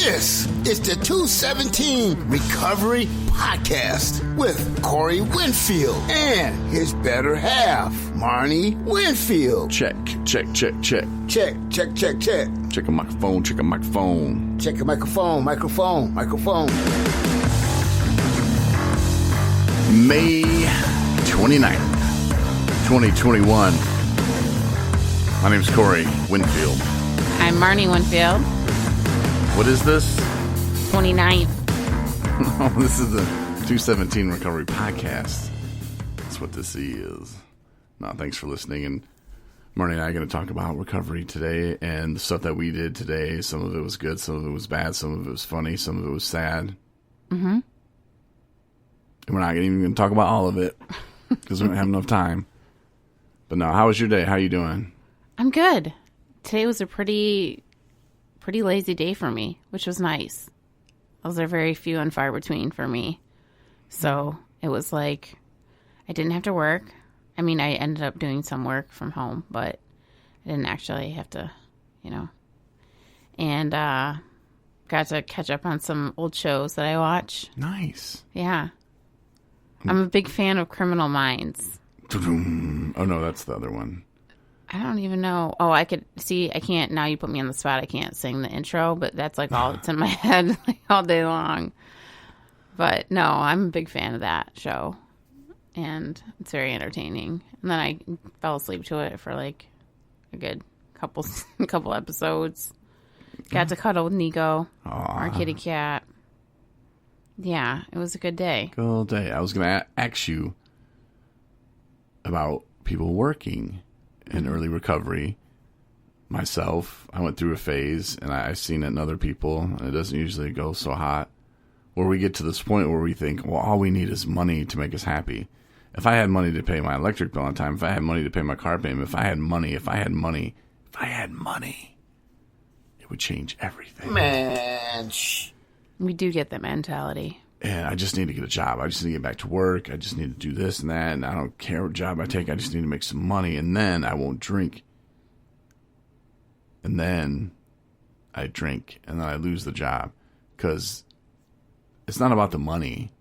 This is the 217 Recovery Podcast with Corey Winfield and his better half, Marnie Winfield. Check. Check. Check a microphone. Check a microphone. May 29th, 2021. My name's Corey Winfield. I'm Marnie Winfield. What is this? 29th. Oh, this is the 217 Recovery Podcast. That's what this is. No, thanks for listening. And Marnie and I are going to talk about recovery today and the stuff that we did today. Some of it was good, some of it was bad, some of it was funny, some of it was sad. Mm-hmm. And we're not even going to talk about all of it because we don't have enough time. But no, how was your day? How you doing? I'm good. Today was a pretty lazy day for me, which was nice. Those are very few and far between for me. So it was like I didn't have to work. I mean, I ended up doing some work from home, but I didn't actually have to, and got to catch up on some old shows that I watch. Nice. Yeah. I'm a big fan of Criminal Minds. Oh, no, that's the other one. I don't even know. Oh, I can't, now you put me on the spot. I can't sing the intro, but that's like all that's in my head like all day long. But no, I'm a big fan of that show. And it's very entertaining. And then I fell asleep to it for like a good couple episodes. Got to cuddle with Nico, our kitty cat. Yeah, it was a good day. Good day. I was going to ask you about people working in early recovery. Myself, I went through a phase, and I've seen it in other people, and it doesn't usually go so hot, where we get to this point where we think, well, all we need is money to make us happy. If I had money to pay my electric bill on time, if I had money to pay my car payment, if I had money, it would change everything. Man, We do get that mentality. And I just need to get a job. I just need to get back to work. I just need to do this and that. And I don't care what job I take. I just need to make some money. And then I won't drink. And then I drink. And then I lose the job. Because it's not about the money.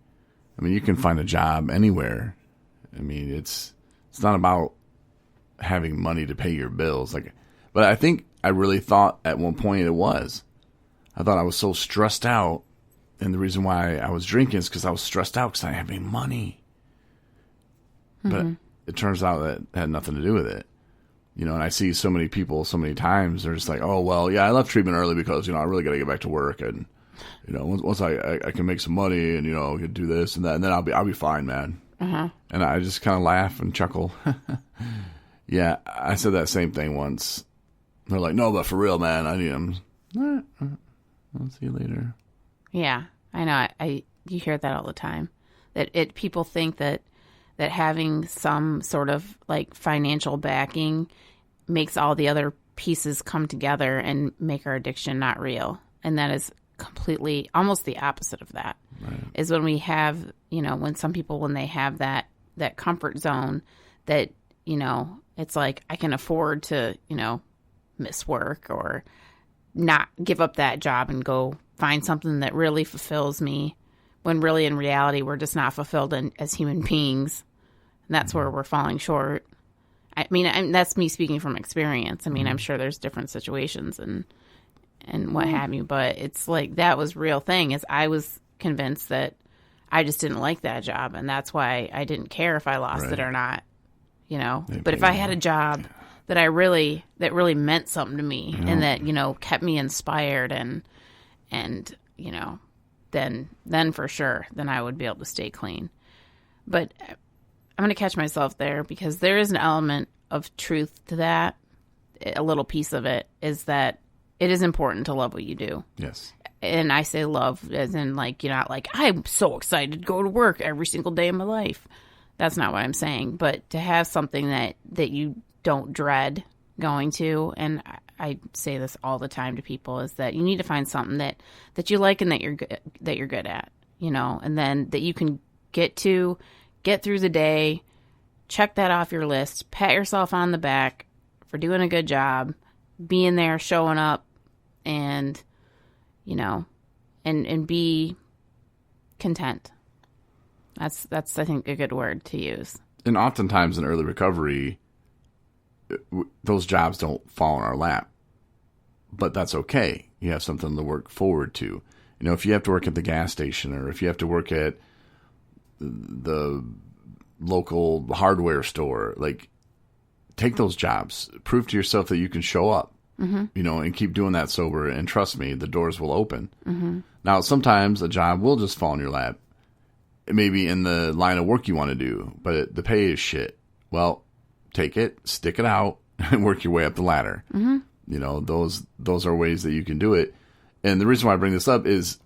I mean, you can find a job anywhere. I mean, it's not about having money to pay your bills. But I think I really thought at one point it was. I thought I was so stressed out. And the reason why I was drinking is because I was stressed out because I didn't have any money. Mm-hmm. But it turns out that it had nothing to do with it. And I see so many people so many times, they're just like, oh, well, yeah, I left treatment early because, I really got to get back to work. And, once I can make some money and, I can do this and that, and then I'll be fine, man. Uh-huh. And I just kind of laugh and chuckle. Yeah, I said that same thing once. They're like, no, but for real, man, I need them. All right. I'll see you later. Yeah, I know. You hear that all the time. That people think that having some sort of like financial backing makes all the other pieces come together and make our addiction not real. And that is completely almost the opposite of that. Right. Is when we have, when some people, when they have that comfort zone that, it's like I can afford to, miss work or not give up that job and go find something that really fulfills me, when really in reality we're just not fulfilled as human beings. And that's where we're falling short. I mean, that's me speaking from experience. I mean, I'm sure there's different situations and what have you, but it's like that was real thing. Is I was convinced that I just didn't like that job, and that's why I didn't care if I lost it or not. But if I had a job that really meant something to me and that, kept me inspired and then for sure, then I would be able to stay clean. But I'm going to catch myself there because there is an element of truth to that. A little piece of it is that it is important to love what you do. Yes. And I say love as in like, you're not like, I'm so excited to go to work every single day of my life. That's not what I'm saying. But to have something that you don't dread going to, and I say this all the time to people, is that you need to find something that you like and that you're good at, and then that you can get through the day, check that off your list, pat yourself on the back for doing a good job, being there, showing up, and you know, and be content. That's I think a good word to use. And oftentimes in early recovery, those jobs don't fall in our lap, but that's okay. You have something to work forward to. You know, if you have to work at the gas station, or if you have to work at the local hardware store, like, take those jobs. Prove to yourself that you can show up, you know, and keep doing that sober. And trust me, the doors will open. Now, sometimes a job will just fall in your lap. Maybe in the line of work you want to do, but the pay is shit. Well, take it, stick it out, and work your way up the ladder. You know, those are ways that you can do it. And the reason why I bring this up is,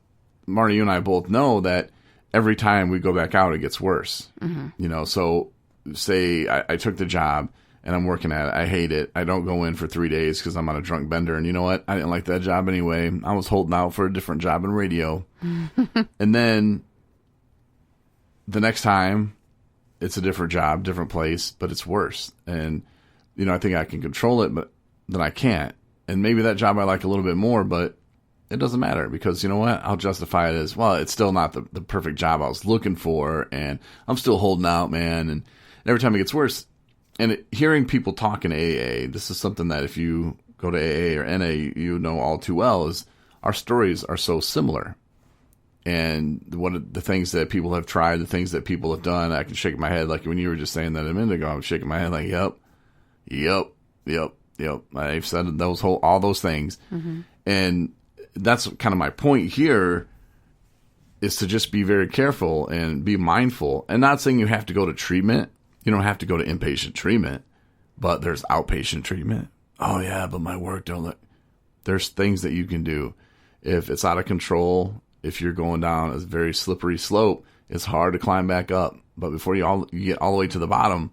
Marnie, you and I both know that every time we go back out, it gets worse. You know, so say I took the job and I'm working at it. I hate it. I don't go in for 3 days because I'm on a drunk bender. And you know what? I didn't like that job anyway. I was holding out for a different job in radio. And then the next time, it's a different job, different place, but it's worse. And, you know, I think I can control it, but then I can't. And maybe that job I like a little bit more, but it doesn't matter because, you know what? I'll justify it as, well, it's still not the perfect job I was looking for, and I'm still holding out, man. And every time it gets worse. And hearing people talk in AA, this is something that if you go to AA or NA, you know all too well, is our stories are so similar. And what are the things that people have tried, the things that people have done, I can shake my head. Like when you were just saying that a minute ago, I was shaking my head like, yep. I've said all those things. And that's kind of my point here, is to just be very careful and be mindful. And not saying you have to go to treatment. You don't have to go to inpatient treatment, but there's outpatient treatment. Oh yeah, but my work don't look. There's things that you can do. If it's out of control, if you're going down a very slippery slope, it's hard to climb back up. But before you get all the way to the bottom,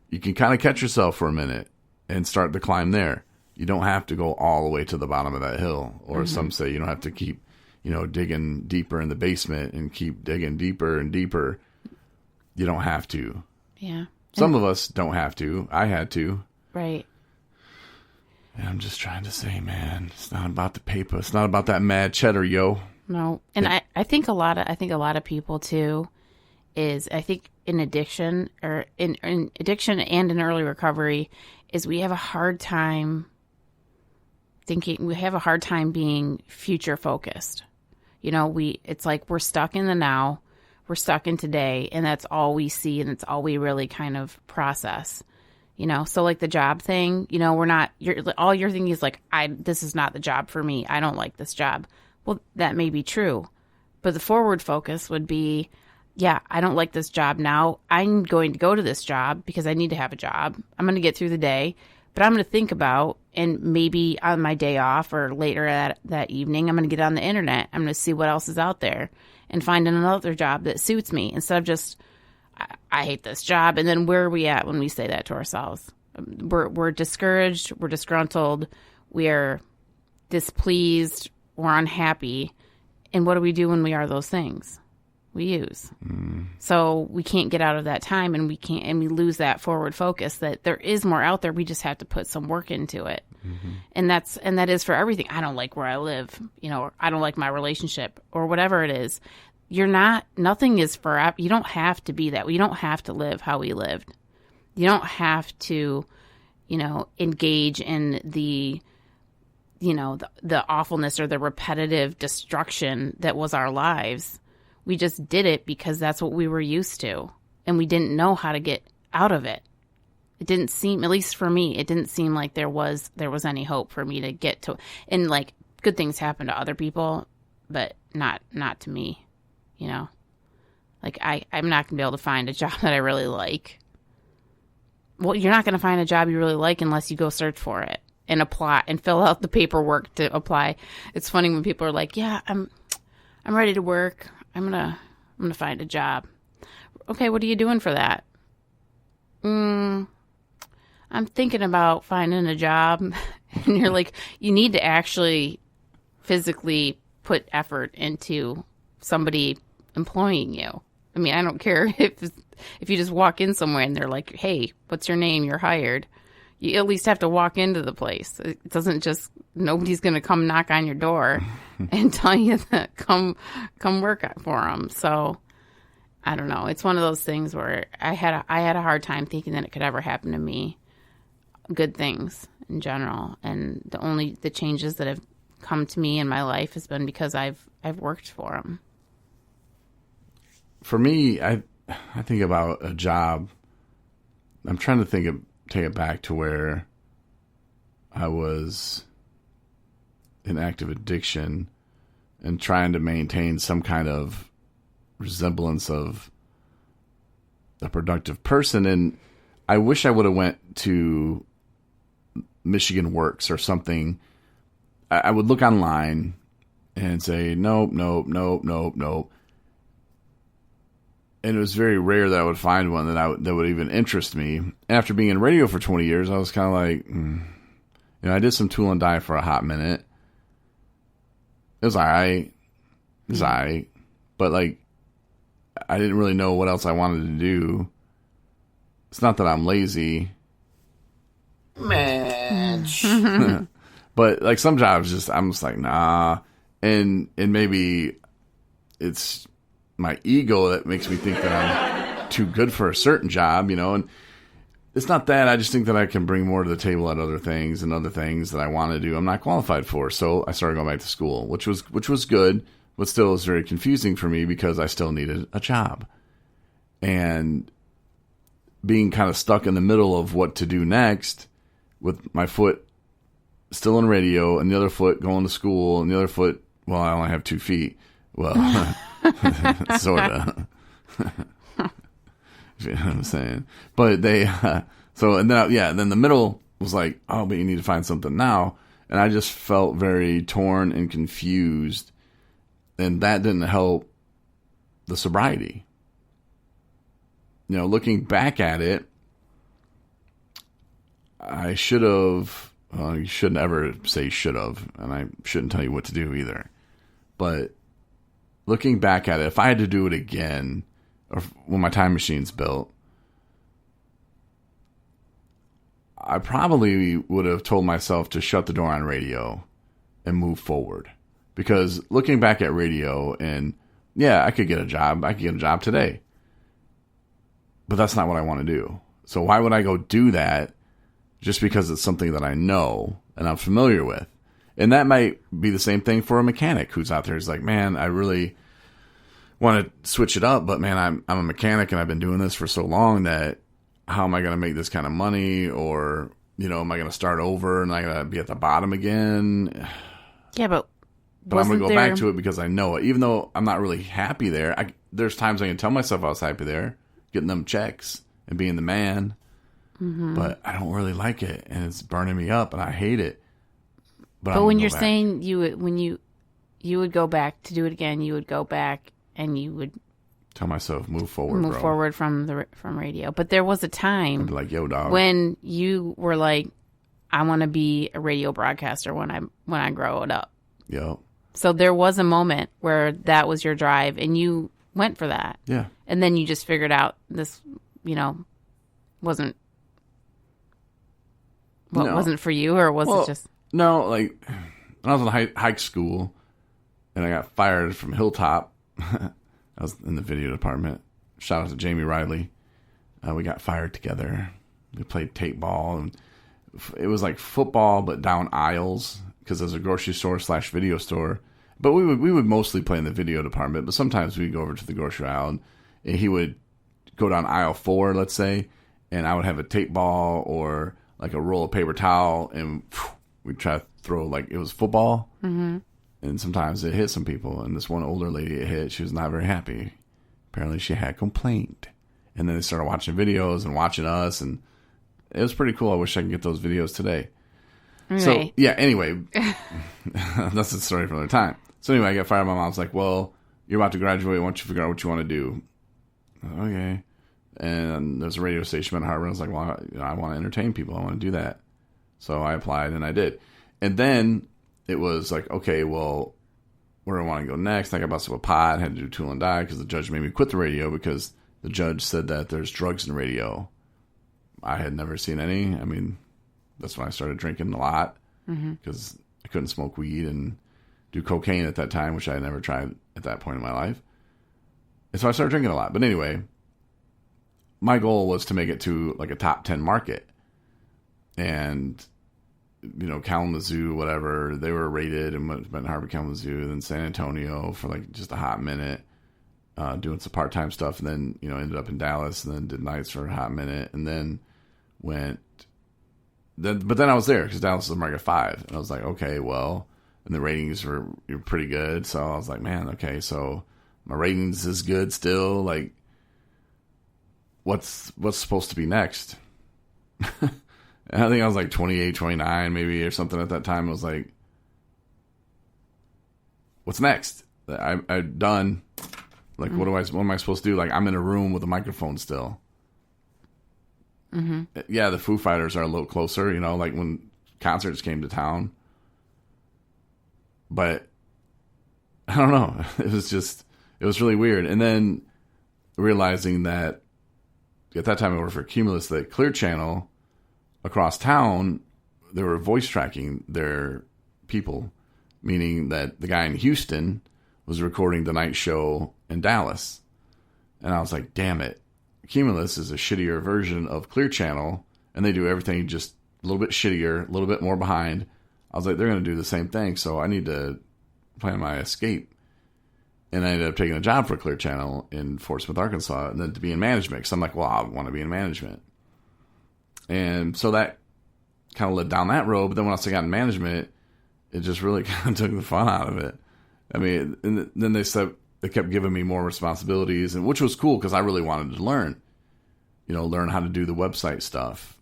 you can kind of catch yourself for a minute and start the climb there. You don't have to go all the way to the bottom of that hill. Or some say you don't have to keep, you know, digging deeper in the basement and keep digging deeper and deeper. You don't have to. Yeah. Some of us don't have to. I had to. Right. And I'm just trying to say, man, it's not about the paper. It's not about that mad cheddar, yo. No. And I think a lot of people too is, I think in addiction, or in addiction and in early recovery, is we have a hard time being future focused. You know, it's like we're stuck in the now, we're stuck in today, and that's all we see, and it's all we really kind of process. You know, so like the job thing, you know, all you're thinking is like, this is not the job for me. I don't like this job. Well, that may be true, but the forward focus would be, yeah, I don't like this job now. I'm going to go to this job because I need to have a job. I'm going to get through the day, but I'm going to think about, and maybe on my day off or later that evening, I'm going to get on the internet. I'm going to see what else is out there and find another job that suits me instead of just, I hate this job. And then where are we at when we say that to ourselves? We're discouraged. We're disgruntled. We're displeased. We're unhappy. And what do we do when we are those things? We use. So we can't get out of that time, and we lose that forward focus that there is more out there. We just have to put some work into it. And that is for everything. I don't like where I live, you know, or I don't like my relationship, or whatever it is. Nothing is forever. You don't have to be that. You don't have to live how we lived. You don't have to, you know, engage in the awfulness or the repetitive destruction that was our lives. We just did it because that's what we were used to, and we didn't know how to get out of it. It didn't seem, at least for me, it didn't seem like there was any hope for me to get to. And like, good things happen to other people, but not to me. You know, like I'm not gonna be able to find a job that I really like. Well, you're not gonna find a job you really like unless you go search for it and apply and fill out the paperwork to apply. It's funny when people are like, "Yeah, I'm ready to work. I'm gonna find a job." Okay, what are you doing for that? I'm thinking about finding a job. And you're like, you need to actually physically put effort into somebody employing you. I mean, I don't care if you just walk in somewhere and they're like, "Hey, what's your name? You're hired." you at least have to walk into the place. It doesn't just, nobody's going to come knock on your door and tell you that come work for them. So I don't know. It's one of those things where I had a hard time thinking that it could ever happen to me. Good things in general, and the changes that have come to me in my life has been because I've worked for them. For me, I think about a job. I'm trying to take it back to where I was in active addiction and trying to maintain some kind of resemblance of a productive person. And I wish I would have went to Michigan Works or something. I would look online and say, nope. And it was very rare that I would find one that would even interest me. After being in radio for 20 years, I was kind of like, I did some Tool and Die for a hot minute. It was all right. But like, I didn't really know what else I wanted to do. It's not that I'm lazy. Man. But like some jobs, I'm just like, nah. And maybe it's my ego that makes me think that I'm too good for a certain job, and it's not that. I just think that I can bring more to the table at other things that I want to do I'm not qualified for. So I started going back to school, which was good, but still was very confusing for me because I still needed a job. And being kind of stuck in the middle of what to do next, with my foot still in radio and the other foot going to school and the other foot, well, I only have 2 feet. Well, sort of. You know what I'm saying? But they, then the middle was like, oh, but you need to find something now. And I just felt very torn and confused. And that didn't help the sobriety. Looking back at it, I should have, you shouldn't ever say should have, and I shouldn't tell you what to do either. But looking back at it, if I had to do it again, or when my time machine's built, I probably would have told myself to shut the door on radio and move forward. Because looking back at radio, and I could get a job. I could get a job today. But that's not what I want to do. So why would I go do that just because it's something that I know and I'm familiar with? And that might be the same thing for a mechanic who's out there. He's like, man, I really want to switch it up, but man, I'm a mechanic and I've been doing this for so long that how am I going to make this kind of money? Or, am I going to start over and I'm going to be at the bottom again? Yeah, but I'm going to go back to it because I know it. Even though I'm not really happy there, there's times I can tell myself I was happy there, getting them checks and being the man. Mm-hmm. But I don't really like it, and it's burning me up, and I hate it. But when you're saying when you would go back to do it again, you would go back and you would tell myself move forward, forward from radio. But there was a time, I'd be like, yo, dog, when you were like, I want to be a radio broadcaster when I grow it up. Yep. So there was a moment where that was your drive, and you went for that. Yeah. And then you just figured out this, wasn't for you, or was it just? No, like when I was in hike school and I got fired from Hilltop. I was in the video department. Shout out to Jamie Riley. We got fired together. We played tape ball, and it was like football but down aisles because there's a grocery store / video store. But we would mostly play in the video department, but sometimes we'd go over to the grocery aisle, and he would go down aisle 4, let's say, and I would have a tape ball or like a roll of paper towel, and we'd try to throw like it was football. Mm-hmm. And sometimes it hit some people, and this one older lady it hit, she was not very happy. Apparently she had a complaint. And then they started watching videos and watching us, and it was pretty cool. I wish I could get those videos today. Right. So, yeah, anyway, that's the story for another time. So anyway, I got fired. My mom's like, well, you're about to graduate. Why don't you figure out what you want to do? Okay. And there's a radio station in Harvard. I was like, well, I want to entertain people. I want to do that. So I applied, and I did. And then it was like, okay, well, where do I want to go next? I got busted with pot. I had to do Tool and Die because the judge made me quit the radio because the judge said that there's drugs in radio. I had never seen any. I mean, that's when I started drinking a lot because I couldn't smoke weed and do cocaine at that time, which I had never tried at that point in my life. And so I started drinking a lot. But anyway, my goal was to make it to like a top 10 market. And, you know, Kalamazoo, whatever, they were rated in Benton Harbor, Kalamazoo, then San Antonio for like just a hot minute, doing some part-time stuff. And then, you know, ended up in Dallas and then did nights for a hot minute. And then but then I was there because Dallas was market 5. And I was like, okay, well, and the ratings were pretty good. So I was like, man, okay, so my ratings is good still. Like, what's supposed to be next? And I think I was like 28, 29 maybe or something at that time. I was like, what's next? I'm done. Like, what am I supposed to do? Like, I'm in a room with a microphone still. Mm-hmm. Yeah, the Foo Fighters are a little closer, you know, like when concerts came to town. But I don't know. It was really weird. And then realizing that at that time I worked for Cumulus, that Clear Channel across town, they were voice tracking their people, meaning that the guy in Houston was recording the night show in Dallas. And I was like, damn it. Cumulus is a shittier version of Clear Channel, and they do everything just a little bit shittier, a little bit more behind. I was like, they're going to do the same thing, so I need to plan my escape. And I ended up taking a job for Clear Channel in Fort Smith, Arkansas, and then to be in management. Because I'm like, well, I want to be in management. And so that kind of led down that road. But then once I got in management, it just really kind of took the fun out of it. I mean, and then they kept giving me more responsibilities, and which was cool because I really wanted to learn. You know, learn how to do the website stuff,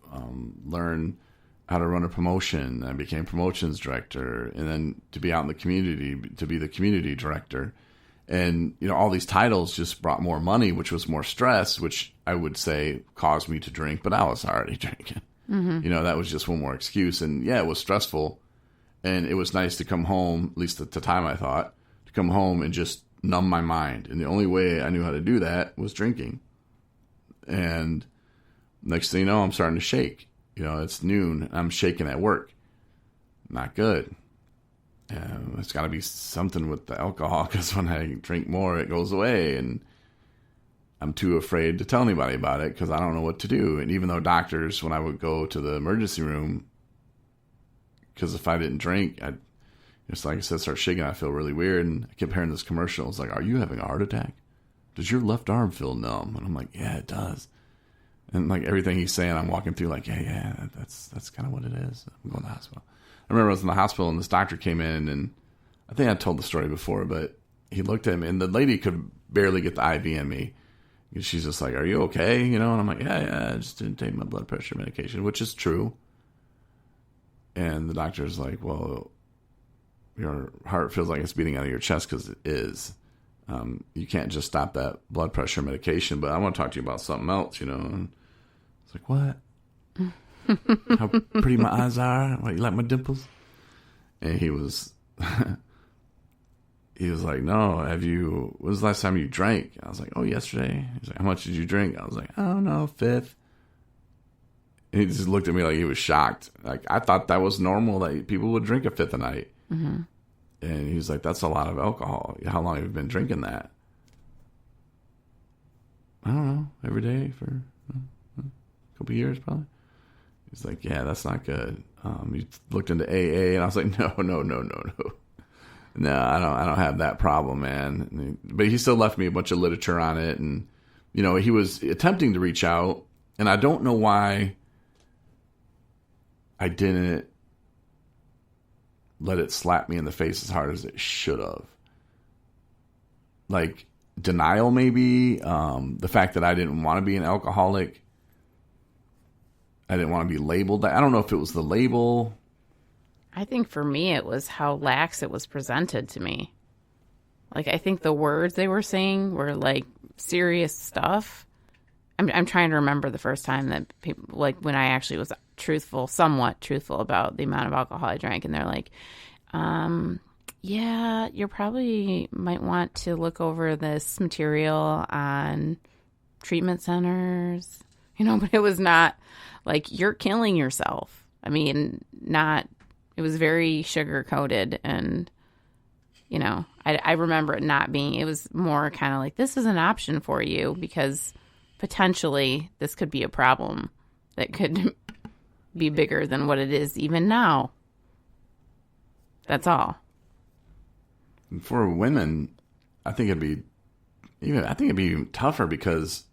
learn how to run a promotion. I became promotions director, and then to be out in the community, to be the community director. And, you know, all these titles just brought more money, which was more stress, which I would say caused me to drink, but I was already drinking. Mm-hmm. You know, that was just one more excuse. And yeah, it was stressful. And it was nice to come home, at least at the time I thought, to come home and just numb my mind. And the only way I knew how to do that was drinking. And next thing you know, I'm starting to shake. You know, it's noon. I'm shaking at work. Not good. It's got to be something with the alcohol, because when I drink more, it goes away. And I'm too afraid to tell anybody about it because I don't know what to do. And even though doctors, when I would go to the emergency room, because if I didn't drink, I'd just, like I said, start shaking. I feel really weird. And I kept hearing this commercial. It's like, are you having a heart attack? Does your left arm feel numb? And I'm like, yeah, it does. And like everything he's saying, I'm walking through like, yeah, that's kind of what it is. I'm going to the hospital. I remember I was in the hospital and this doctor came in, and I think I told the story before, but he looked at me and the lady could barely get the IV in me. She's just like, are you okay? You know? And I'm like, yeah, I just didn't take my blood pressure medication, which is true. And the doctor's like, well, your heart feels like it's beating out of your chest, because it is. You can't just stop that blood pressure medication, but I want to talk to you about something else, you know? And it's like, what? How pretty my eyes are? What, you like my dimples? And he was like, no, when was the last time you drank? I was like, oh, yesterday. He's like, how much did you drink? I was like, I don't know, 5th. And he just looked at me like he was shocked. Like, I thought that was normal, that people would drink a 5th a night. Mm-hmm. And he was like, that's a lot of alcohol. How long have you been drinking that? I don't know, every day for a couple of years probably. He's like, yeah, that's not good. He looked into AA, and I was like, no. No, I don't have that problem, man. But he still left me a bunch of literature on it, and you know, he was attempting to reach out, and I don't know why I didn't let it slap me in the face as hard as it should have. Like denial, maybe. The fact that I didn't want to be an alcoholic. I didn't want to be labeled. I don't know if it was the label. I think for me, it was how lax it was presented to me. Like, I think the words they were saying were like serious stuff. I'm trying to remember the first time that people, like when I actually was somewhat truthful about the amount of alcohol I drank. And they're like, yeah, you probably might want to look over this material on treatment centers, you know, but it was not like, you're killing yourself. I mean, it was very sugar coated, and you know, I remember it not being. It was more kind of like, this is an option for you because potentially this could be a problem that could be bigger than what it is even now. That's all. For women, I think it'd be even tougher because,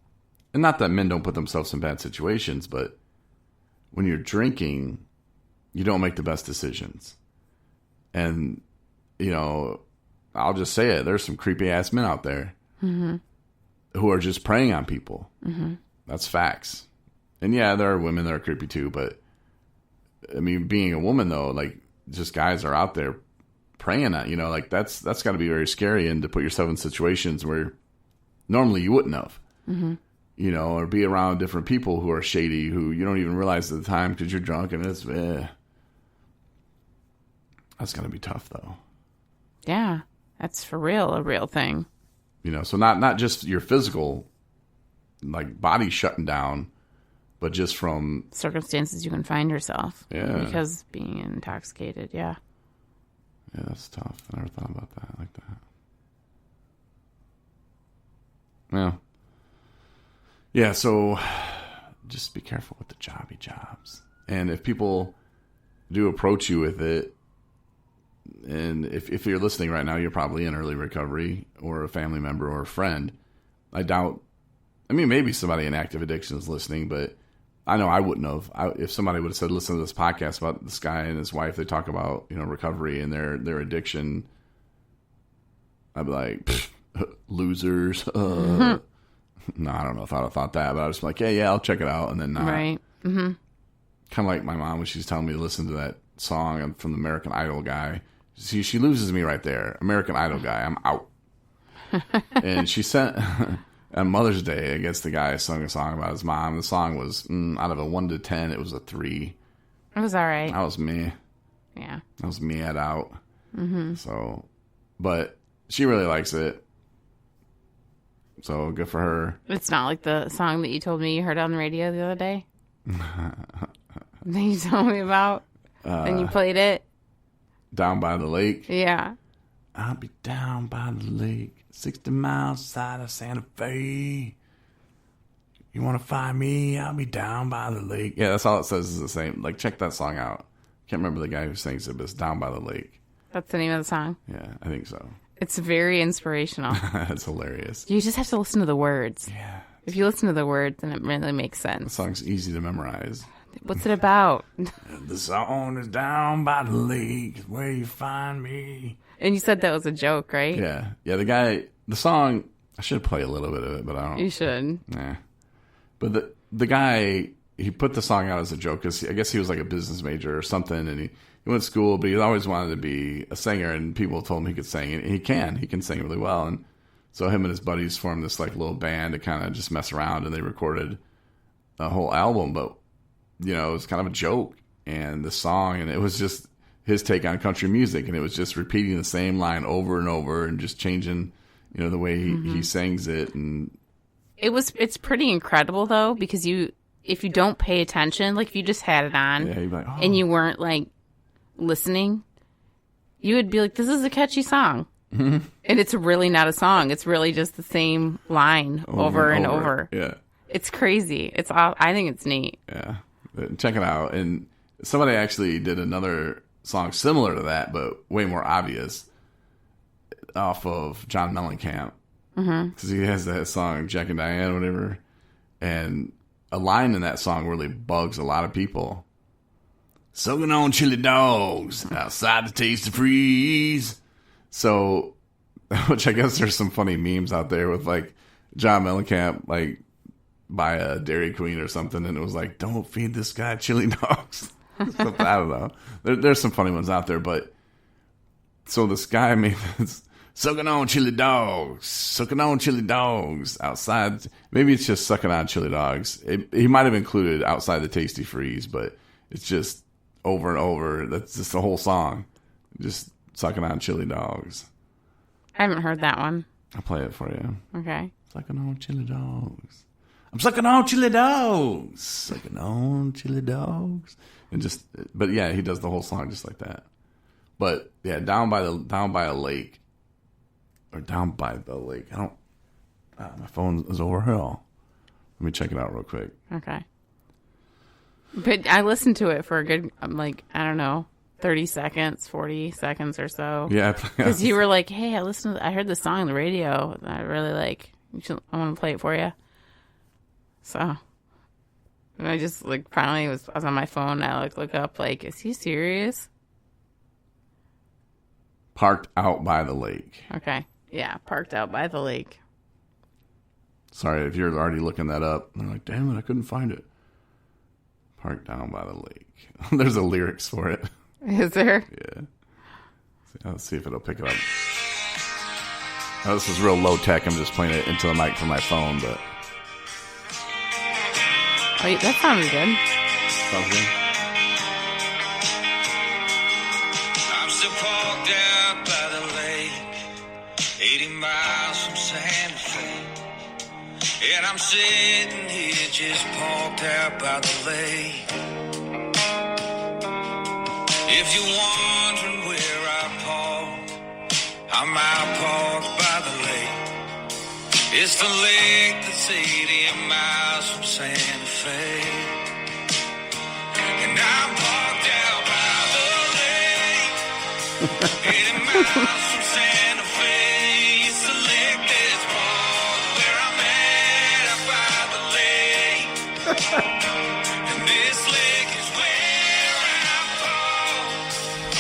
and not that men don't put themselves in bad situations, but when you're drinking, you don't make the best decisions. And, you know, I'll just say it. There's some creepy ass men out there who are just preying on people. That's facts. And yeah, there are women that are creepy too, but I mean, being a woman though, like, just guys are out there preying on, you know, like that's got to be very scary, and to put yourself in situations where normally you wouldn't have, you know, or be around different people who are shady, who you don't even realize at the time because you're drunk, and it's that's gonna be tough though. Yeah, that's for real, a real thing. You know, so not just your physical, like, body shutting down, but just from circumstances you can find yourself. Yeah. Because being intoxicated, yeah. Yeah, that's tough. I never thought about that like that. Yeah. Yeah, so just be careful with the jobs. And if people do approach you with it, and if you're listening right now, you're probably in early recovery, or a family member or a friend. I doubt, I mean, maybe somebody in active addiction is listening, but I know I wouldn't have. If somebody would have said, listen to this podcast about this guy and his wife, they talk about, you know, recovery and their addiction, I'd be like, losers. No, I don't know if I'd have thought that, but I was like, yeah, I'll check it out, and then not. Right. Kind of like my mom when she's telling me to listen to that song from the American Idol guy. She loses me right there. American Idol guy, I'm out. And she sent on Mother's Day, I guess the guy sung a song about his mom. The song was out of a 1 to 10, it was a 3. It was all right. That was me. Yeah. That was me at out. So, but she really likes it. So good for her. It's not like the song that you told me you heard on the radio the other day. That you told me about. And you played it. Down by the lake. Yeah. I'll be down by the lake, 60 miles outside of Santa Fe. You want to find me? I'll be down by the lake. Yeah, that's all it says is the same. Like, check that song out. Can't remember the guy who sings it, but it's Down by the Lake. That's the name of the song? Yeah, I think so. It's very inspirational. That's hilarious. You just have to listen to the words. Yeah. If you listen to the words, then it really makes The sense. song's easy to memorize. What's it about? The song is Down by the Lake, where you find me. And you said that was a joke, right? Yeah. Yeah, the song, I should play a little bit of it, but I don't. You should. Nah. But the guy, he put the song out as a joke because I guess he was like a business major or something, and he went to school, but he always wanted to be a singer, and people told him he could sing, and he can sing really well. And so him and his buddies formed this like little band to kind of just mess around, and they recorded a whole album, but you know, it was kind of a joke. And the song, and it was just his take on country music, and it was just repeating the same line over and over and just changing, you know, the way he sings it. And it's pretty incredible though, because if you don't pay attention, like if you just had it on yeah, you'd be like, oh. and you weren't like listening, you would be like, this is a catchy song. And it's really not a song. It's really just the same line over and over. Yeah. It's crazy. I think it's neat. Yeah. Check it out. And somebody actually did another song similar to that, but way more obvious, off of John Mellencamp. Because he has that song, Jack and Diane, whatever. And a line in that song really bugs a lot of people. Soaking on chili dogs, outside the Tasty Freeze. So, which I guess there's some funny memes out there with like John Mellencamp, like, by a Dairy Queen or something, and it was like, don't feed this guy chili dogs. I don't know. There's some funny ones out there, but so this guy made this, sucking on chili dogs outside. Maybe it's just sucking on chili dogs. He might have included outside the Tasty Freeze, but it's just over and over. That's just the whole song. Just sucking on chili dogs. I haven't heard that one. I'll play it for you. Okay. Sucking on chili dogs I'm sucking on chili dogs. Sucking on chili dogs. And just, but yeah, he does the whole song just like that. But yeah, down by a lake. Or down by the lake. I don't, my phone is over here. Let me check it out real quick. Okay. But I listened to it for a good, like, I don't know, 30 seconds, 40 seconds or so. Yeah. Because you were like, hey, I heard the song on the radio. I really like, I want to play it for you. So, and I just, like, finally I was on my phone. I, like, look up, like, is he serious? Parked out by the lake. Okay. Yeah, parked out by the lake. Sorry if you're already looking that up. They're like, damn it, I couldn't find it. Parked down by the lake. There's a lyrics for it. Is there? Yeah. Let's see if it'll pick it up. Oh, this is real low tech. I'm just playing it into the mic from my phone, but. Wait, that sounded good. Sounds good. I'm still parked out by the lake, 80 miles from Santa Fe. And I'm sitting here just parked out by the lake. If you're wondering where I park, I'm out parked by the lake. It's the lake that's 80 miles from Santa Fe. And I'm parked out by the lake, 80 miles from Santa Fe. It's the lake that's parked where I'm at, out by the lake. And this lake is where I park,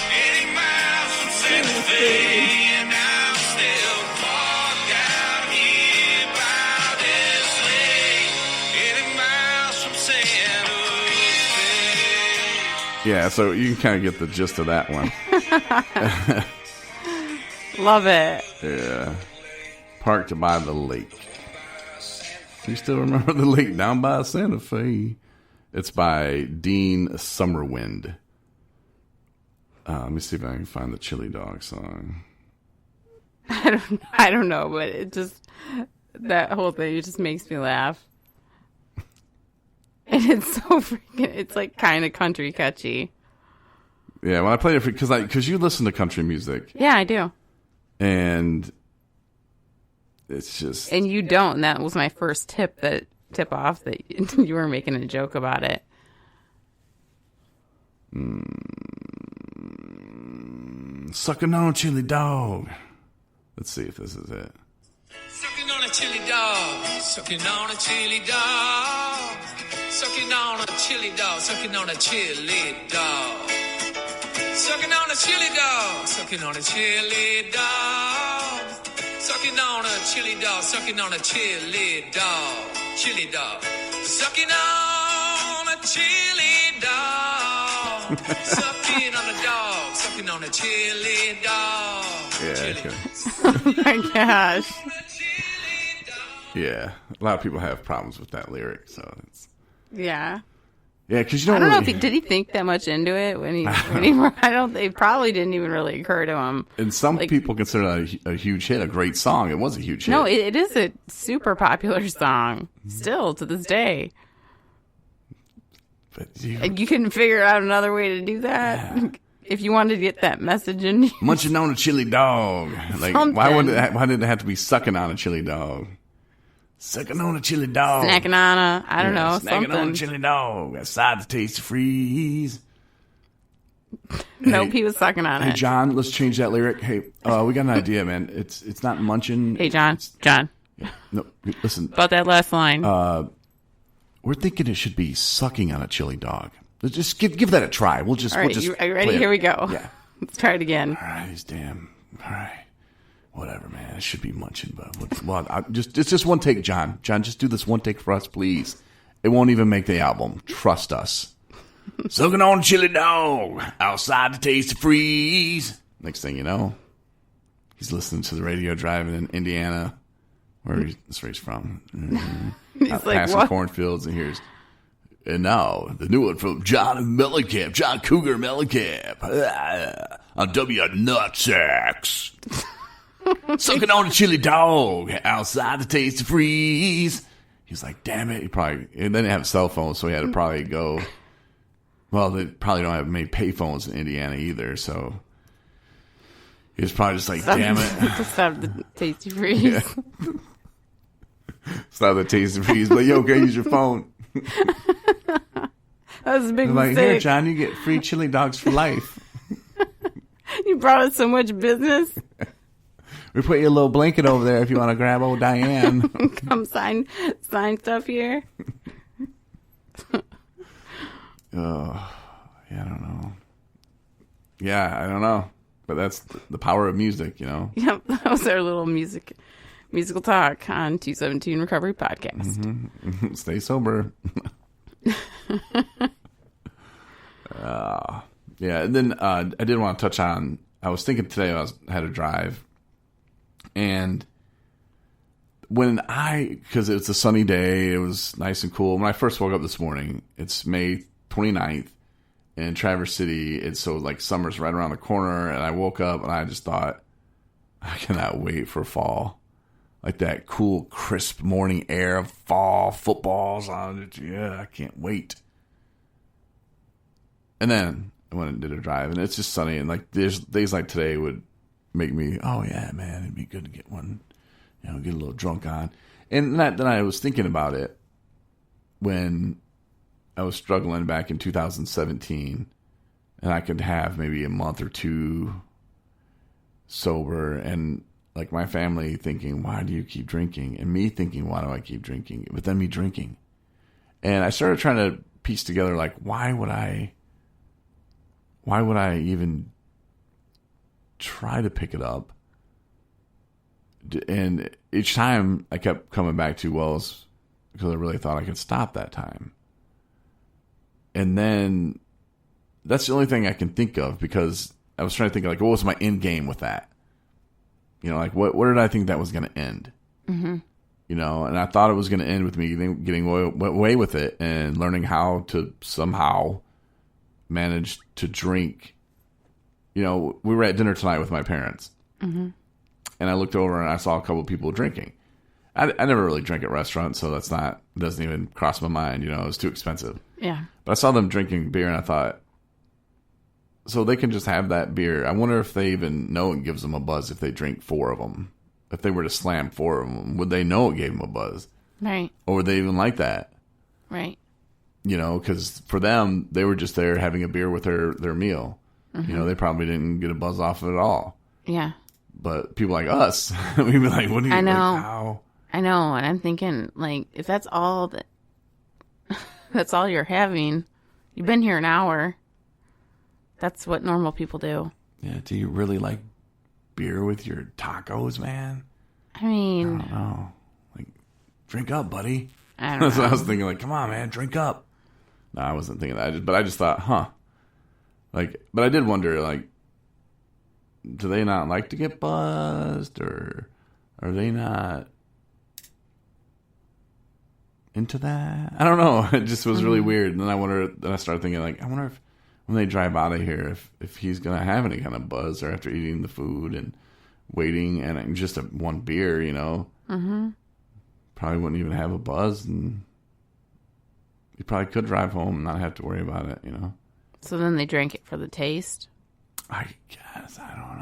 80 miles from Santa Fe. And I'm still parked out here by this lake, 80 miles from Santa Fe. Yeah, so you can kind of get the gist of that one. Love it. Yeah. Parked by the lake. You still remember the lake down by Santa Fe? It's by Dean Summerwind. Let me see if I can find the Chili Dog song. I don't know, but it just, that whole thing, it just makes me laugh. And it's so freaking, it's like kind of country catchy. Yeah, when I played it, because you listen to country music. Yeah, I do. And it's just... And you don't. And that was my first tip off that you were making a joke about it. Sucking on a chili dog. Let's see if this is it. Sucking on a chili dog, sucking on a chili dog, sucking on a chili dog, sucking on a chili dog, sucking on a chili dog, sucking on a chili dog, sucking on a chili dog, sucking on a chili dog, chili dog, sucking on a chili dog, sucking on a dog, sucking on a chili dog. Yeah, chili. okay. Oh my gosh. Yeah, a lot of people have problems with that lyric, so it's... Yeah. Yeah, because you I don't don't know really... if did he think that much into it when he it probably didn't even really occur to him. And some people consider that a huge hit, a great song. It was a huge hit. No, it is a super popular song still to this day. But And you couldn't figure out another way to do that. Yeah. If you wanted to get that message in. munching on a chili dog. Like, Something. why did it have to be sucking on a chili dog? Sucking on a chili dog. Snacking on a, I don't know, snacking something. on a chili dog. Outside the tasty freeze. Nope, Hey, he was sucking on Hey, it. John, let's change that lyric. Hey, we got an idea, man. It's not munching. Hey, John. No, listen. About that last line. We're thinking it should be sucking on a chili dog. Let's just give that a try. We'll just. All right, we'll just are you ready? play it. Here we go. Yeah. Let's try it again. All right, he's damn. All right. Whatever, man. It should be munching, but it's just one take, John. John, just do this one take for us, please. It won't even make the album. Trust us. Sucking on a chili dog. Outside the tasty freeze. Next thing you know, he's listening to the radio driving in Indiana, that's where he's from. He's like, Passing what? cornfields and here's. And now, the new one from John Mellencamp, John Cougar Mellencamp, on W Nutsacks. Sucking on a chili dog, outside the tasty freeze. He's like, damn it. They didn't have cell phones, so he had to probably go. Well, they probably don't have many pay phones in Indiana either, so he was probably just like, damn it. To stop the Tasty Freeze. Yeah. Stop the Tasty Freeze. But yo, go use your phone. That was a big I'm like, mistake. here, John, you get free chili dogs for life. You brought us so much business. We put your little blanket over there if you want to grab old Diane. Come sign stuff here. Oh, yeah, I don't know. Yeah, I don't know. But that's the power of music, you know? Yep, that was our little musical talk on 217 Recovery Podcast. Mm-hmm. Stay sober. Yeah, and then I did want to touch on, I was thinking today I had to drive, and because it's a sunny day, it was nice and cool. When I first woke up this morning, it's May 29th in Traverse City. So like summer's right around the corner, and I woke up and I just thought, I cannot wait for fall. Like that cool, crisp morning air of fall, footballs on it. Yeah, I can't wait. And then I went and did a drive, and it's just sunny, and like there's days like today would make me, oh yeah, man, it'd be good to get one, you know, get a little drunk on. And then I was thinking about it when I was struggling back in 2017, and I could have maybe a month or two sober, and like my family thinking, why do you keep drinking? And me thinking, why do I keep drinking? But then me drinking. And I started trying to piece together, like, why would I even try to pick it up? And each time I kept coming back to, well, it's because I really thought I could stop that time. And then that's the only thing I can think of, because I was trying to think, like, what was my end game with that? You know, like, where did I think that was going to end? Mm-hmm. You know, and I thought it was going to end with me getting away with it and learning how to somehow manage to drink. You know, we were at dinner tonight with my parents, and I looked over and I saw a couple of people drinking. I never really drink at restaurants, so doesn't even cross my mind. You know, it was too expensive. Yeah. But I saw them drinking beer, and I thought, so they can just have that beer. I wonder if they even know it gives them a buzz if they drink 4 of them. If they were to slam 4 of them, would they know it gave them a buzz? Right. Or would they even like that? Right. You know, because for them, they were just there having a beer with their meal. Mm-hmm. You know, they probably didn't get a buzz off of it at all. Yeah. But people like us, we'd be like, what do you, I know. Like, how? I know. And I'm thinking, like, if that's all that's all you're having, you've been here an hour. That's what normal people do. Yeah. Do you really like beer with your tacos, man? I mean, I don't know. Like, drink up, buddy. I don't That's know. what I was thinking. Like, come on, man, drink up. No, I wasn't thinking that. But I just thought, like, but I did wonder, like, do they not like to get buzzed, or are they not into that? I don't know. It just was really weird. And then I started thinking, like, I wonder if when they drive out of here, if he's gonna have any kind of buzz, or after eating the food and waiting and just one beer, you know, probably wouldn't even have a buzz, and he probably could drive home and not have to worry about it, you know. So then they drank it for the taste. I guess, I don't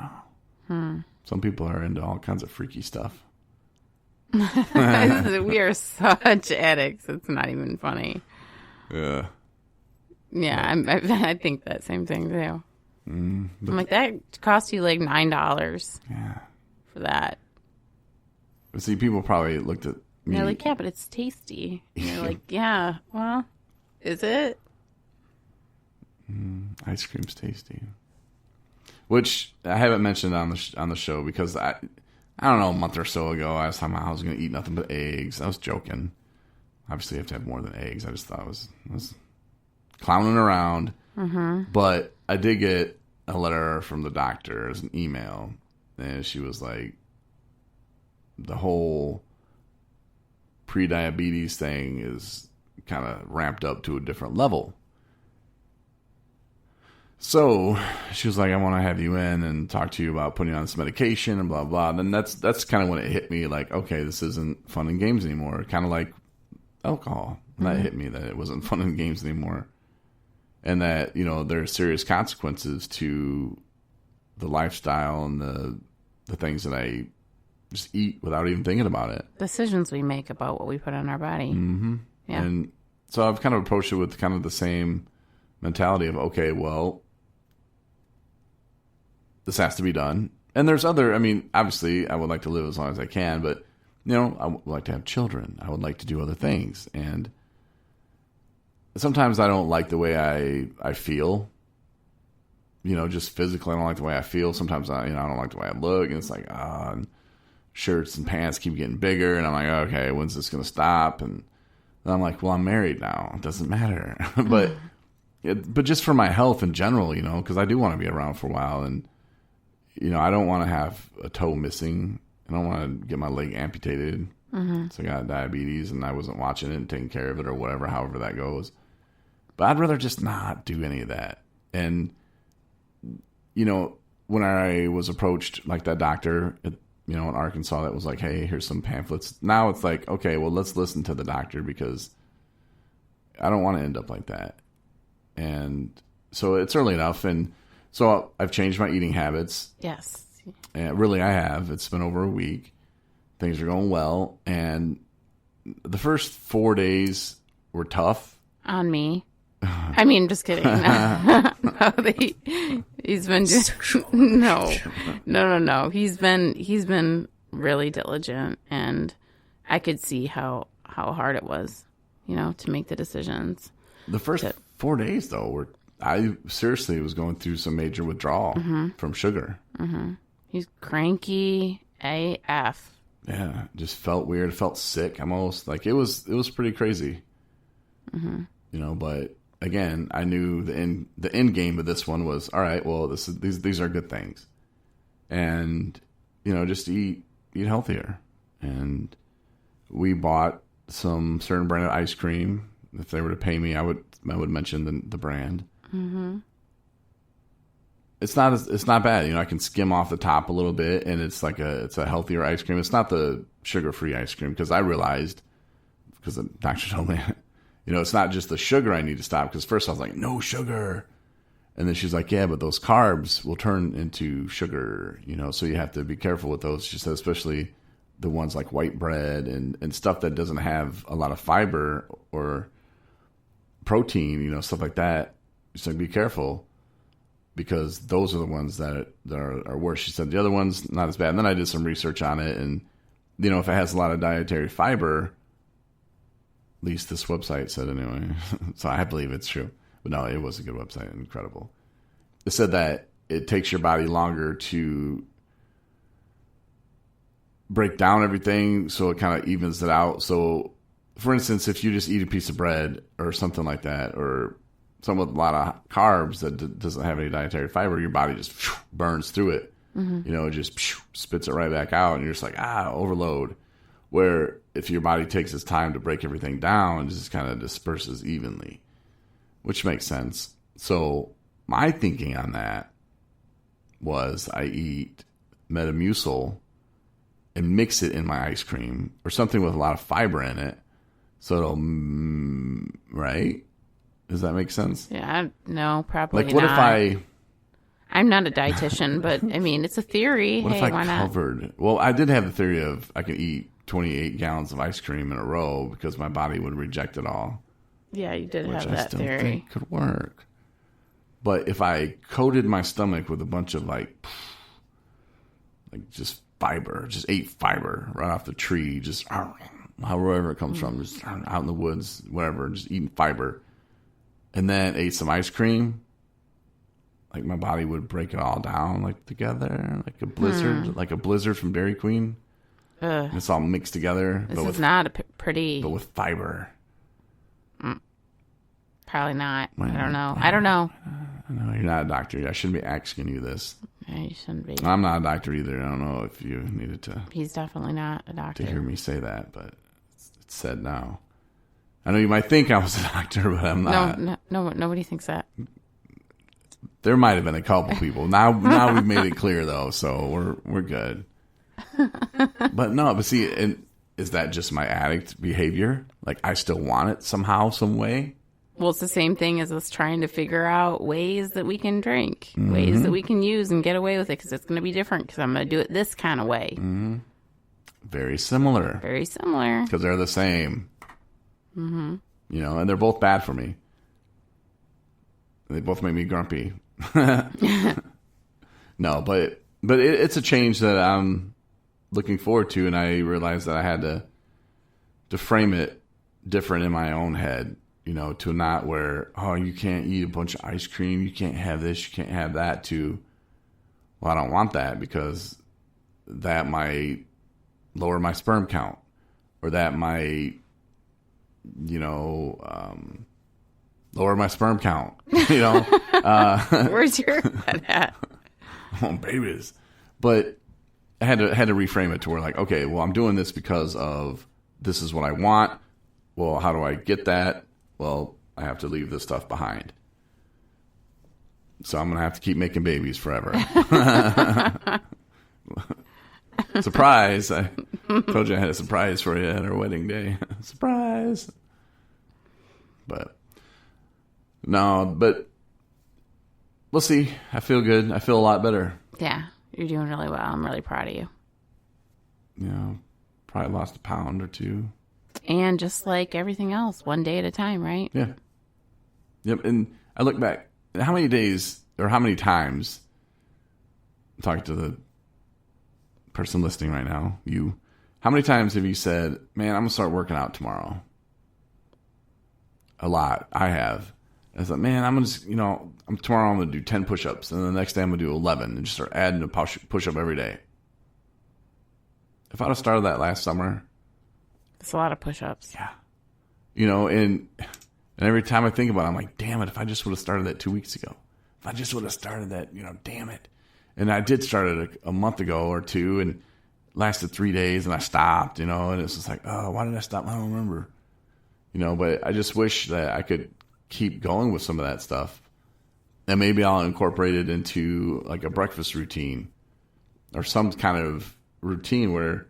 know. Some people are into all kinds of freaky stuff. We are such addicts. It's not even funny. Yeah. Yeah, I think that same thing too. I'm like, that cost you like $9 Yeah. for that. But see, people probably looked at me. They're like, yeah, but it's tasty. And you're like, yeah, well, is it? Ice cream's tasty. Which I haven't mentioned on the show, because I don't know, a month or so ago, I was talking about how I was going to eat nothing but eggs. I was joking. Obviously, you have to have more than eggs. I just thought I was clowning around. Mm-hmm. But I did get a letter from the doctor as an email, and she was like, the whole pre-diabetes thing is kind of ramped up to a different level. So she was like, I want to have you in and talk to you about putting on this medication and blah, blah. And then that's kind of when it hit me, like, okay, this isn't fun and games anymore. Kind of like alcohol. And that hit me, that it wasn't fun and games anymore. And that, there are serious consequences to the lifestyle and the things that I just eat without even thinking about it. Decisions we make about what we put on our body. Mm-hmm. Yeah. And so I've kind of approached it with kind of the same mentality of, okay, well, this has to be done. And there's obviously I would like to live as long as I can, but, I would like to have children. I would like to do other things. And sometimes I don't like the way I feel, just physically. I don't like the way I feel. Sometimes I don't like the way I look, and it's like, and shirts and pants keep getting bigger, and I'm like, okay, when's this going to stop? And then I'm like, well, I'm married now. It doesn't matter. but just for my health in general, because I do want to be around for a while, and I don't want to have a toe missing. I don't want to get my leg amputated. Mm-hmm. So I got diabetes, and I wasn't watching it and taking care of it or whatever, however that goes. But I'd rather just not do any of that. And, when I was approached, like that doctor, in Arkansas, that was like, hey, here's some pamphlets. Now it's like, okay, well, let's listen to the doctor, because I don't want to end up like that. And so it's early enough. And so I've changed my eating habits. Yes. And really, I have. It's been over a week. Things are going well. And the first 4 days were tough. On me. I mean, just kidding. No, he's been just no. He's been really diligent, and I could see how hard it was, to make the decisions. The first 4 days, though, I seriously was going through some major withdrawal from sugar. Mm-hmm. He's cranky AF. Yeah, just felt weird. Felt sick almost. Like it was pretty crazy. Mm-hmm. But again, I knew the end game of this one was, all right, well, these are good things, and just eat healthier. And we bought some certain brand of ice cream. If they were to pay me, I would mention the brand. Mm-hmm. It's not bad. I can skim off the top a little bit, and it's a healthier ice cream. It's not the sugar-free ice cream, because I realized, because the doctor told me, it's not just the sugar I need to stop. Because first I was like, no sugar, and then she's like, yeah, but those carbs will turn into sugar. So you have to be careful with those. She said, especially the ones like white bread and stuff that doesn't have a lot of fiber or protein, stuff like that. She's like, be careful, because those are the ones that are worse. She said the other ones, not as bad. And then I did some research on it, and, if it has a lot of dietary fiber, at least this website said anyway, so I believe it's true. But no, it was a good website, incredible. It said that it takes your body longer to break down everything, so it kind of evens it out. So, for instance, if you just eat a piece of bread or something like that, or something with a lot of carbs that doesn't have any dietary fiber, your body just burns through it. Mm-hmm. It just spits it right back out, and you're just like, overload. Where if your body takes its time to break everything down, it just kind of disperses evenly, which makes sense. So my thinking on that was I eat Metamucil and mix it in my ice cream or something with a lot of fiber in it. So it'll, right? Does that make sense? Yeah, no, probably not. Like, what if I'm not a dietitian, but I mean, it's a theory. What hey, if I why covered? Not? Well, I did have the theory of I could eat 28 gallons of ice cream in a row because my body would reject it all. Yeah, you did have that Which I still theory. think could work. But if I coated my stomach with a bunch of like just fiber, just ate fiber right off the tree, just however it comes from, just out in the woods, whatever, just eating fiber, and then ate some ice cream, like my body would break it all down like together, like a blizzard from Dairy Queen. It's all mixed together. This is not a pretty. But with fiber. Probably not. Well, I don't know. I don't know. No, you're not a doctor. I shouldn't be asking you this. Yeah, you shouldn't be. I'm not a doctor either. I don't know if you needed to. He's definitely not a doctor. To hear me say that, but it's said now. I know you might think I was a doctor, but I'm not. No, nobody thinks that. There might have been a couple people. Now we've made it clear though, so we're good. But see, and is that just my addict behavior? Like, I still want it somehow, some way? Well, it's the same thing as us trying to figure out ways that we can drink, ways that we can use and get away with it, because it's going to be different because I'm going to do it this kind of way. Very similar. Very similar. Because they're the same. You know, and they're both bad for me. They both make me grumpy. No, but it's a change that I'm looking forward to, and I realized that I had to frame it different in my own head, you know, to not where, oh, you can't eat a bunch of ice cream, you can't have this, you can't have that, to, well, I don't want that because that might lower my sperm count, or that might, you know, lower my sperm count, you know. Where's your head at? Oh, babies. But I had to reframe it to where, like, okay, well, I'm doing this because of this is what I want. Well, how do I get that? Well, I have to leave this stuff behind. So I'm going to have to keep making babies forever. Surprise. I told you I had a surprise for you at our wedding day. Surprise. But we'll see. I feel good. I feel a lot better. Yeah, you're doing really well. I'm really proud of you. You know, probably lost a pound or two. And just like everything else, one day at a time, right? Yeah. Yep. And I look back, how many days or how many times, I'm talking to the person listening right now, how many times have you said, man, I'm going to start working out tomorrow? A lot. I have. I was like, man, I'm going to, you know, tomorrow I'm going to do 10 push-ups, and the next day I'm going to do 11, and just start adding a push-up every day. If I'd have started that last summer. It's a lot of push-ups. Yeah. You know, and every time I think about it, I'm like, damn it, if I just would have started that 2 weeks ago. If I just would have started that, you know, damn it. And I did start it a month ago or two, and lasted 3 days, and I stopped, you know, and it's just like, oh, why did I stop? I don't remember. You know, but I just wish that I could keep going with some of that stuff. And maybe I'll incorporate it into like a breakfast routine or some kind of routine where,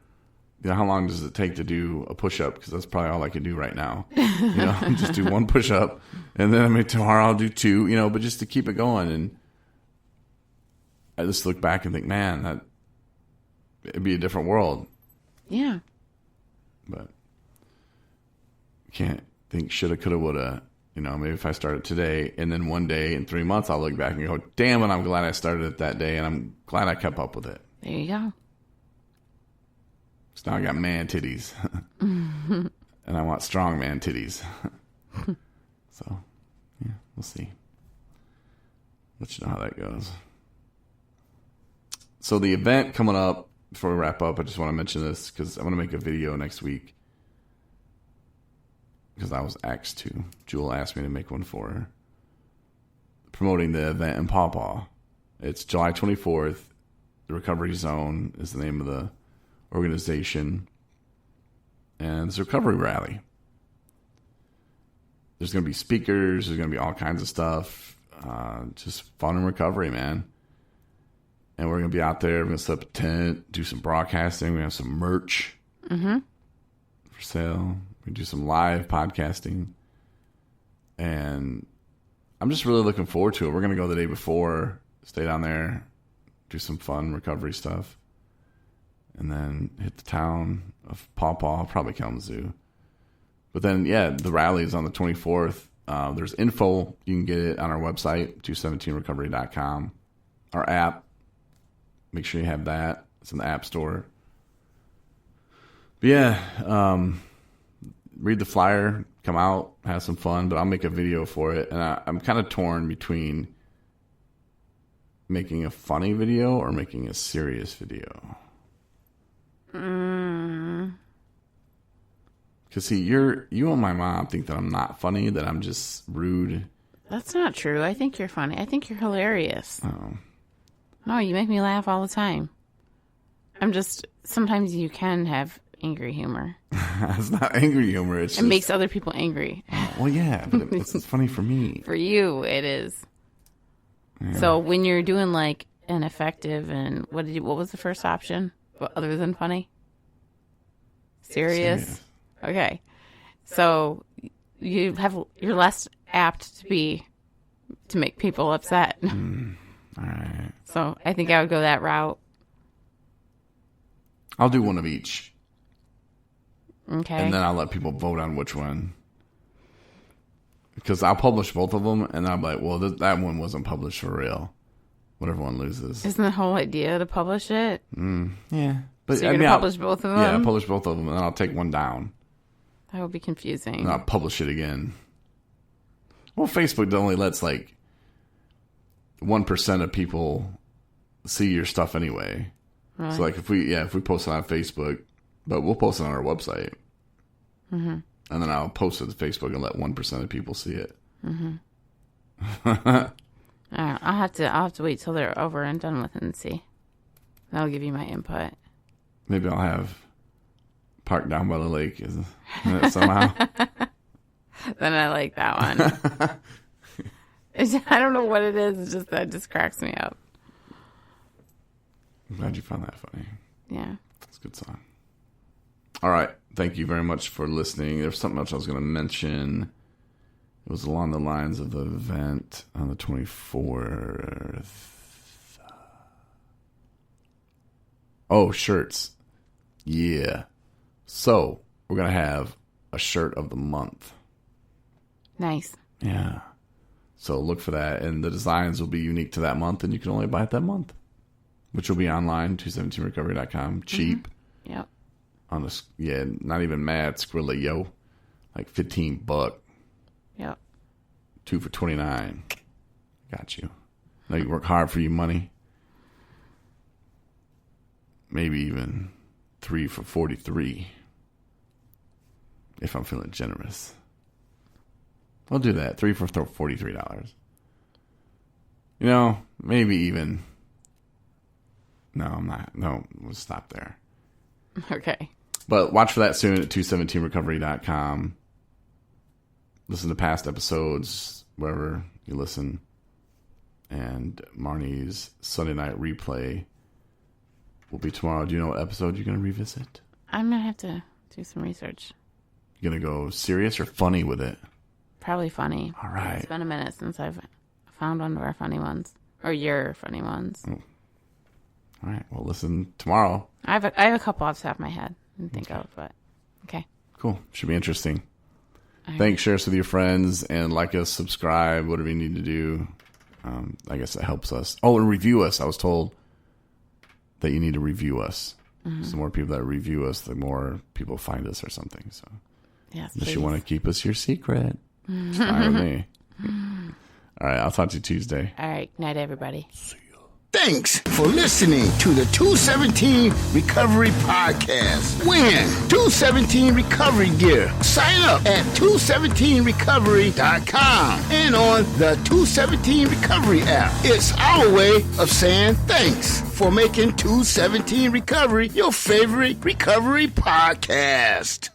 you know, how long does it take to do a push-up? Because that's probably all I can do right now. You know, just do one push-up, and then tomorrow I'll do 2, you know, but just to keep it going. And I just look back and think, man, that it'd be a different world. Yeah. But can't think shoulda, coulda, woulda. You know, maybe if I started today, and then one day in 3 months, I'll look back and go, damn it, I'm glad I started it that day, and I'm glad I kept up with it. There you go. So now I got man titties. And I want strong man titties. So, yeah, we'll see. Let you know how that goes. So the event coming up, before we wrap up, I just want to mention this because I want to make a video next week. Because I was asked to. Jewel asked me to make one for her. Promoting the event in Paw Paw. It's July 24th. The Recovery Zone is the name of the organization. And it's a recovery rally. There's going to be speakers. There's going to be all kinds of stuff. Just fun and recovery, man. And we're going to be out there. We're going to set up a tent, do some broadcasting. We have some merch for sale. We do some live podcasting. And I'm just really looking forward to it. We're going to go the day before, stay down there, do some fun recovery stuff. And then hit the town of Paw Paw, probably Kalamazoo. But then, yeah, the rally is on the 24th. There's info. You can get it on our website, 217recovery.com. Our app. Make sure you have that. It's in the App Store. But yeah, read the flyer, come out, have some fun, but I'll make a video for it. And I'm kind of torn between making a funny video or making a serious video. Because, see, you and my mom think that I'm not funny, that I'm just rude. That's not true. I think you're funny. I think you're hilarious. Oh. No, you make me laugh all the time. Sometimes you can have angry humor. It's not angry humor. It makes other people angry. Well, yeah, but it's funny for me. For you, it is. Yeah. So when you're doing like ineffective and what was the first option other than funny? Serious? Okay. So you're less apt to make people upset. All right. So I think I would go that route. I'll do one of each. Okay. And then I'll let people vote on which one. Because I'll publish both of them, and I'm like, well, that one wasn't published for real. Whatever one loses. Isn't the whole idea to publish it? Yeah. But So you're going to publish both of them? Yeah, I'll publish both of them, and I'll take one down. That would be confusing. And I'll publish it again. Well, Facebook only lets, 1% of people see your stuff anyway. Really? So, if we post it on Facebook, but we'll post it on our website. Mm-hmm. And then I'll post it to Facebook and let 1% of people see it. Mm-hmm. I'll have to wait till they're over and done with it and see. That'll give you my input. Maybe I'll have Park Down by the Lake somehow. Then I like that one. I don't know what it is. It's just that it just cracks me up. I'm glad you found that funny. Yeah. It's a good song. All right. Thank you very much for listening. There's something else I was going to mention. It was along the lines of the event on the 24th. Oh, shirts. Yeah. So, we're going to have a shirt of the month. Nice. Yeah. So, look for that. And the designs will be unique to that month, and you can only buy it that month. Which will be online, 217recovery.com. Cheap. Mm-hmm. Yep. Not even mad. Skrilla, yo. Like $15. Yep. 2 for $29. Got you. Now you work hard for your money. Maybe even 3 for $43. If I'm feeling generous. I'll do that. 3 for $43. Maybe even. No, I'm not. No, we'll stop there. Okay. But watch for that soon at 217recovery.com. Listen to past episodes, wherever you listen. And Marnie's Sunday night replay will be tomorrow. Do you know what episode you're going to revisit? I'm going to have to do some research. You're going to go serious or funny with it? Probably funny. All right. It's been a minute since I've found one of our funny ones. Or your funny ones. Oh. All right. Well, listen tomorrow. I have a couple off the top of my head I didn't think of, but okay. Cool. Should be interesting. Right. Thanks. Share us with your friends and like us, subscribe, whatever you need to do. I guess it helps us. Oh, and review us. I was told that you need to review us. Mm-hmm. So the more people that review us, the more people find us or something. So yes, unless please. you want to keep us your secret, it's fine with me. All right. I'll talk to you Tuesday. All right. Night, everybody. Thanks for listening to the 217 Recovery Podcast. Win 217 Recovery gear. Sign up at 217recovery.com and on the 217 Recovery app. It's our way of saying thanks for making 217 Recovery your favorite recovery podcast.